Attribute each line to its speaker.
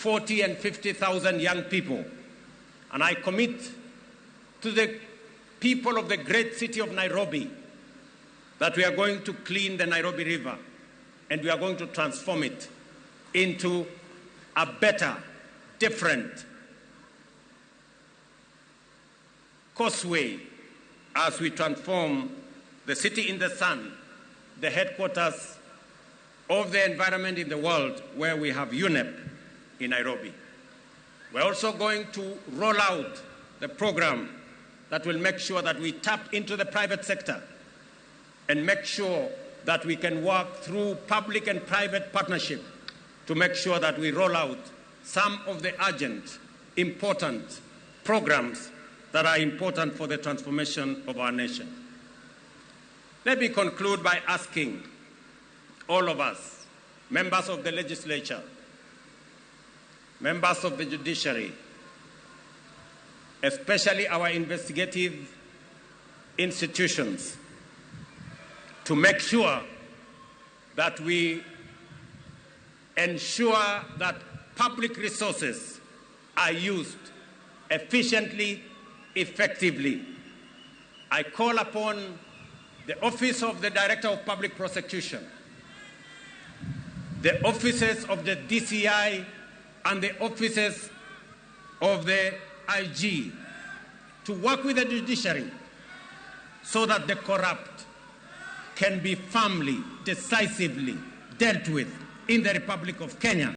Speaker 1: 40 and 50,000 young people. And I commit to the people of the great city of Nairobi that we are going to clean the Nairobi River and we are going to transform it into a better, different causeway as we transform the city in the sun, the headquarters of the environment in the world, where we have UNEP in Nairobi. We're also going to roll out the program that will make sure that we tap into the private sector and make sure that we can work through public and private partnership to make sure that we roll out some of the urgent, important programs that are important for the transformation of our nation. Let me conclude by asking all of us, members of the legislature, members of the judiciary, especially our investigative institutions, to make sure that we ensure that public resources are used efficiently, effectively. I call upon the Office of the Director of Public Prosecution, the offices of the DCI and the offices of the IG to work with the judiciary so that the corrupt can be firmly, decisively dealt with in the Republic of Kenya.